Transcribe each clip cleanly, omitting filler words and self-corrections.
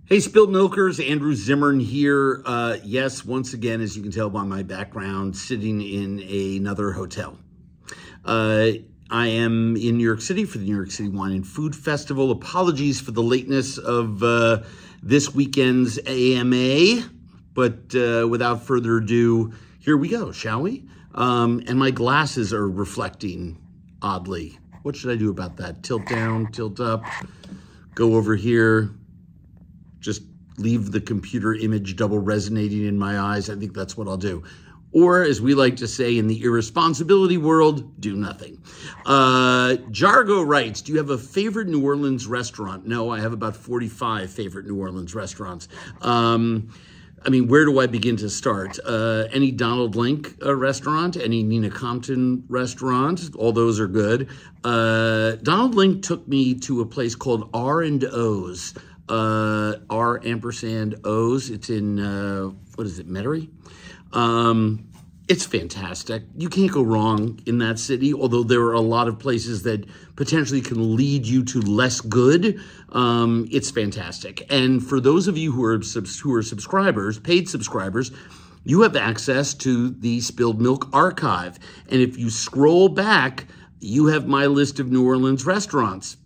Hey, Spilled Milkers, Andrew Zimmern here. Yes, once again, as you can tell by my background, sitting in another hotel. I am in New York City for the New York City Wine and Food Festival. Apologies for the lateness of this weekend's AMA, but without further ado, here we go, shall we? And my glasses are reflecting oddly. What should I do about that? Tilt down, tilt up, go over here. Just leave the computer image double resonating in my eyes. I think that's what I'll do. Or, as we like to say in the irresponsibility world, do nothing. Jargo writes, do you have a favorite New Orleans restaurant? No, I have about 45 favorite New Orleans restaurants. I mean, where do I begin to start? Any Donald Link restaurant, any Nina Compton restaurant, all those are good. Donald Link took me to a place called R&O's. R&O's. It's in, what is it, Metairie? It's fantastic. You can't go wrong in that city, although there are a lot of places that potentially can lead you to less good. It's fantastic. And for those of you who are subscribers, paid subscribers, you have access to the Spilled Milk archive. And if you scroll back, you have my list of New Orleans restaurants.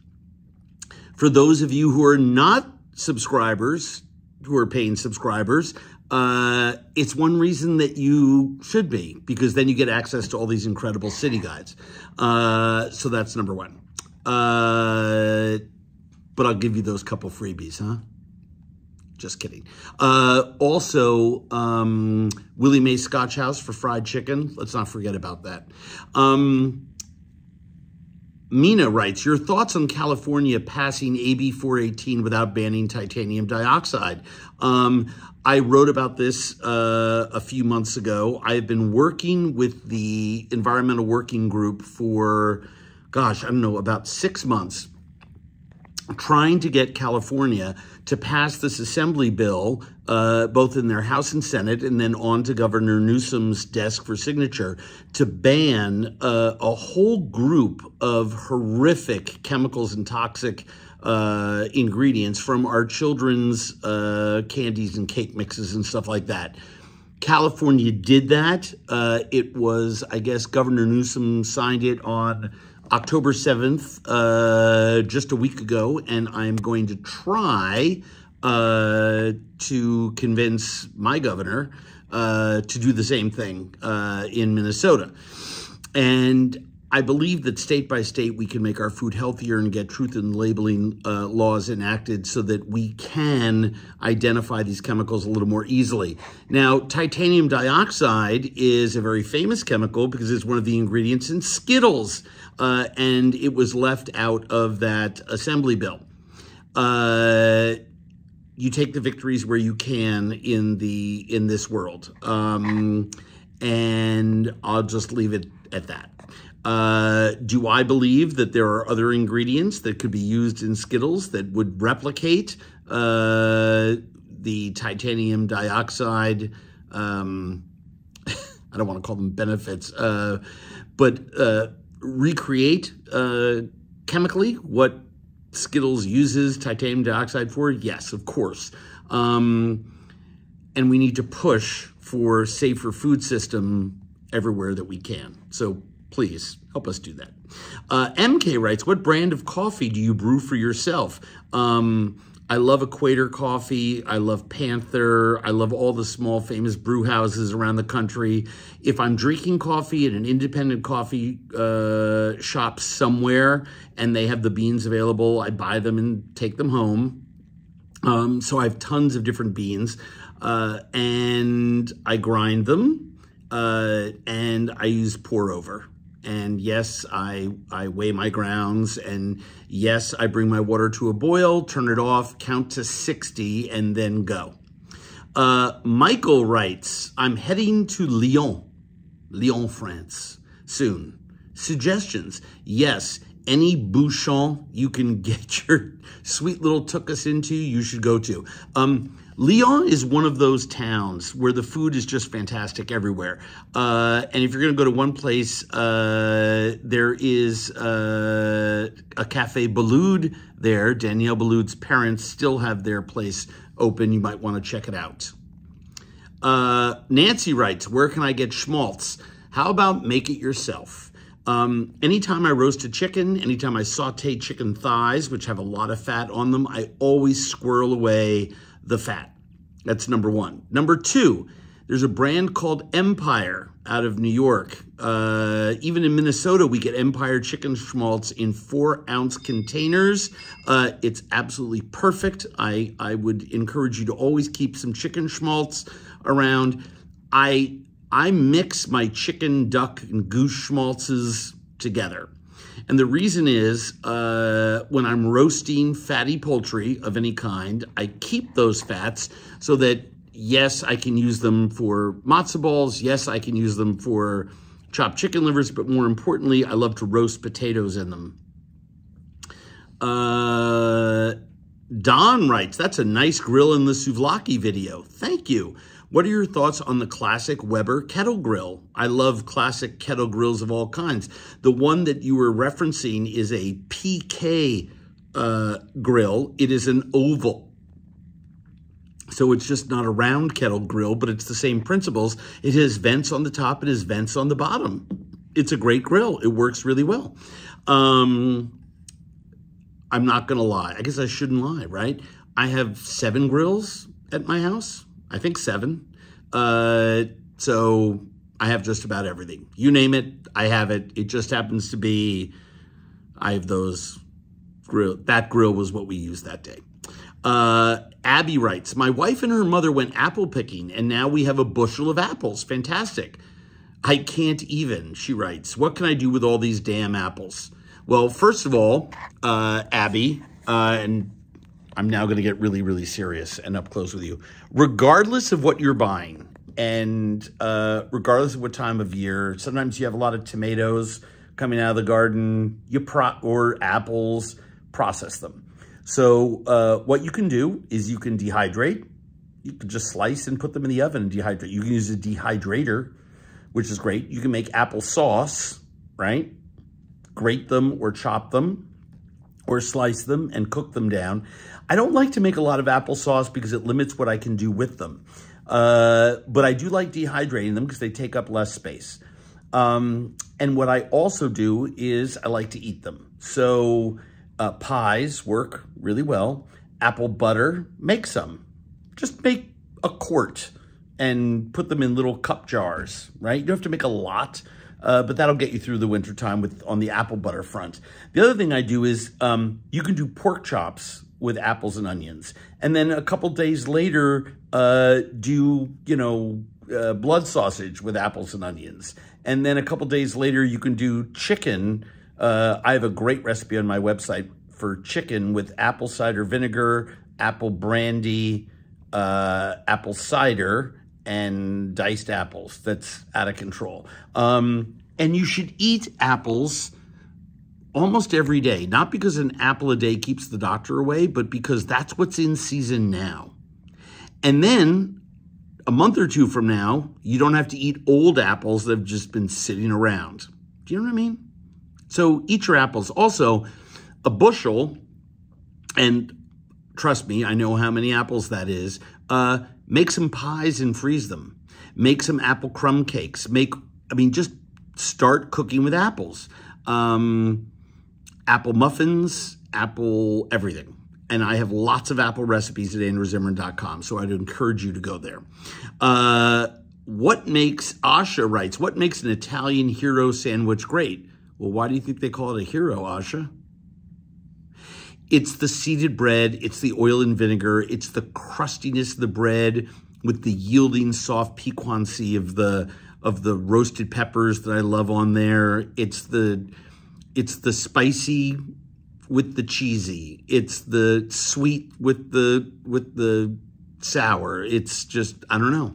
For those of you who are not subscribers, who are paying subscribers, it's one reason that you should be, because then you get access to all these incredible city guides. So that's number one. But I'll give you those couple freebies, huh? Just kidding. Also, Willie Mae's Scotch House for fried chicken. Let's not forget about that. Mina writes, your thoughts on California passing AB 418 without banning titanium dioxide. I wrote about this a few months ago. I have been working with the Environmental Working Group for, gosh, I don't know, about 6 months, trying to get California to pass this assembly bill, both in their House and Senate, and then on to Governor Newsom's desk for signature, to ban a whole group of horrific chemicals and toxic ingredients from our children's candies and cake mixes and stuff like that. California did that. It was, I guess, Governor Newsom signed it on October 7th, just a week ago, and I'm going to try to convince my governor to do the same thing in Minnesota. And I believe that state by state we can make our food healthier and get truth in labeling laws enacted so that we can identify these chemicals a little more easily. Now, titanium dioxide is a very famous chemical because it's one of the ingredients in Skittles, and it was left out of that assembly bill. You take the victories where you can in this world, and I'll just leave it at that. Do I believe that there are other ingredients that could be used in Skittles that would replicate the titanium dioxide, I don't want to call them benefits, but recreate chemically what Skittles uses titanium dioxide for? Yes, of course. And we need to push for safer food system everywhere that we can. So please help us do that. MK writes, what brand of coffee do you brew for yourself? I love Equator Coffee. I love Panther. I love all the small famous brew houses around the country. If I'm drinking coffee at an independent coffee shop somewhere and they have the beans available, I buy them and take them home. So I have tons of different beans and I grind them and I use pour over. And yes, I weigh my grounds, and yes, I bring my water to a boil, turn it off, count to 60, and then go. Michael writes, I'm heading to Lyon, France, soon. Suggestions? Yes, any bouchon you can get your sweet little tuchus into, you should go to. Lyon is one of those towns where the food is just fantastic everywhere. And if you're going to go to one place, there is a Cafe Beloud there. Danielle Beloud's parents still have their place open. You might want to check it out. Nancy writes, where can I get schmaltz? How about make it yourself? Anytime I roast a chicken, anytime I saute chicken thighs, which have a lot of fat on them, I always squirrel away the fat. That's number one. Number two, there's a brand called Empire out of New York. Even in Minnesota, we get Empire chicken schmaltz in 4-ounce containers. It's absolutely perfect. I would encourage you to always keep some chicken schmaltz around. I mix my chicken, duck, and goose schmaltzes together. And the reason is when I'm roasting fatty poultry of any kind, I keep those fats so that, yes, I can use them for matzo balls. Yes, I can use them for chopped chicken livers. But more importantly, I love to roast potatoes in them. Don writes, that's a nice grill in the souvlaki video. Thank you. What are your thoughts on the classic Weber kettle grill? I love classic kettle grills of all kinds. The one that you were referencing is a PK grill. It is an oval. So it's just not a round kettle grill, but it's the same principles. It has vents on the top and has vents on the bottom. It's a great grill. It works really well. I'm not going to lie. I guess I shouldn't lie, right? I have 7 grills at my house. I think 7. So I have just about everything. You name it, I have it. It just happens to be, I have those grill. That grill was what we used that day. Abby writes, my wife and her mother went apple picking and now we have a bushel of apples. Fantastic. I can't even, she writes. What can I do with all these damn apples? Well, first of all, Abby, and I'm now going to get really, really serious and up close with you. Regardless of what you're buying and regardless of what time of year, sometimes you have a lot of tomatoes coming out of the garden, or apples, process them. So what you can do is you can dehydrate. You can just slice and put them in the oven and dehydrate. You can use a dehydrator, which is great. You can make apple sauce, right? Grate them or chop them, or slice them and cook them down. I don't like to make a lot of applesauce because it limits what I can do with them. But I do like dehydrating them because they take up less space. And what I also do is I like to eat them. So pies work really well. Apple butter, make some. Just make a quart and put them in little cup jars, right? You don't have to make a lot. But that'll get you through the wintertime on the apple butter front. The other thing I do is you can do pork chops with apples and onions. And then a couple days later, do, blood sausage with apples and onions. And then a couple days later, you can do chicken. I have a great recipe on my website for chicken with apple cider vinegar, apple brandy, apple cider, and diced apples. That's out of control. And you should eat apples almost every day, not because an apple a day keeps the doctor away, but because that's what's in season now. And then a month or two from now, you don't have to eat old apples that have just been sitting around. Do you know what I mean? So eat your apples. Also, a bushel, and trust me, I know how many apples that is, make some pies and freeze them. Make some apple crumb cakes. Just start cooking with apples. Apple muffins, apple everything. And I have lots of apple recipes at andrewzimmern.com, so I'd encourage you to go there. Asha writes, what makes an Italian hero sandwich great? Well, why do you think they call it a hero, Asha? It's the seeded bread, it's the oil and vinegar, it's the crustiness of the bread with the yielding soft piquancy of the roasted peppers that I love on there. It's the spicy with the cheesy. It's the sweet with the sour. It's just, I don't know.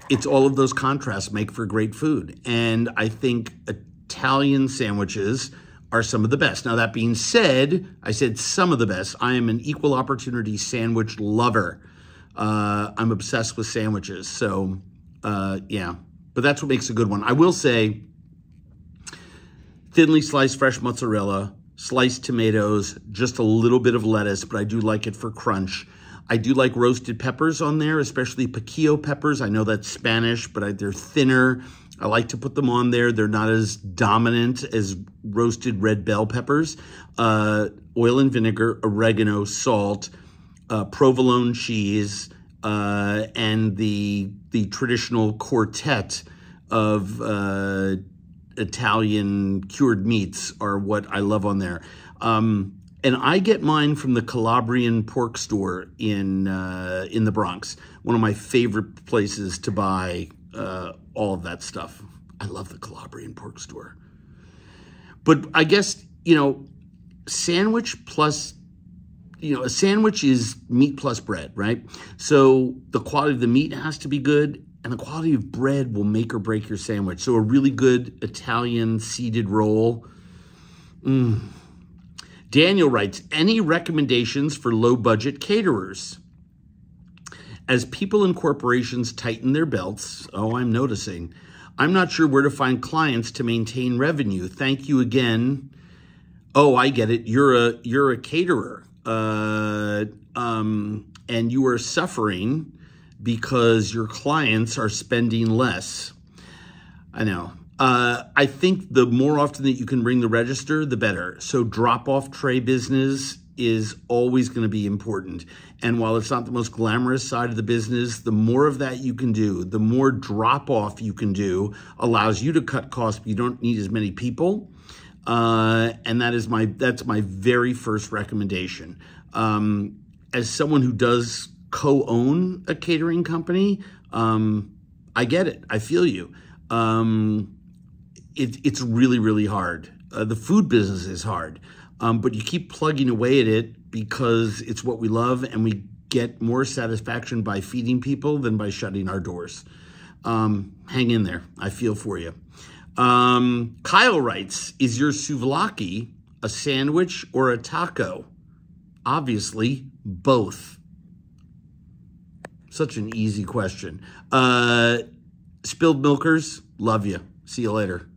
It's all of those contrasts make for great food. And I think Italian sandwiches are some of the best. Now, that being said, I said some of the best. I am an equal opportunity sandwich lover. I'm obsessed with sandwiches. So, yeah, but that's what makes a good one. I will say thinly sliced fresh mozzarella, sliced tomatoes, just a little bit of lettuce, but I do like it for crunch. I do like roasted peppers on there, especially piquillo peppers. I know that's Spanish, but they're thinner. I like to put them on there. They're not as dominant as roasted red bell peppers. Oil and vinegar, oregano, salt, provolone cheese, and the traditional quartet of Italian cured meats are what I love on there. And I get mine from the Calabrian pork store in the Bronx, one of my favorite places to buy all of that stuff. I love the Calabrian pork store. But I guess, sandwich plus, a sandwich is meat plus bread, right? So the quality of the meat has to be good, and the quality of bread will make or break your sandwich. So a really good Italian seeded roll. Daniel writes, any recommendations for low-budget caterers? As people and corporations tighten their belts, I'm noticing, I'm not sure where to find clients to maintain revenue. Thank you again. Oh, I get it. You're a caterer, and you are suffering because your clients are spending less. I know. I think the more often that you can ring the register, the better. So drop-off tray business is always going to be important. And while it's not the most glamorous side of the business, the more of that you can do, the more drop-off you can do, allows you to cut costs. You don't need as many people. And that's my very first recommendation. As someone who does co-own a catering company, I get it. I feel you. It's really, really hard. The food business is hard, but you keep plugging away at it because it's what we love, and we get more satisfaction by feeding people than by shutting our doors. Hang in there. I feel for you. Kyle writes, is your souvlaki a sandwich or a taco? Obviously, both. Such an easy question. Spilled Milkers, love you. See you later.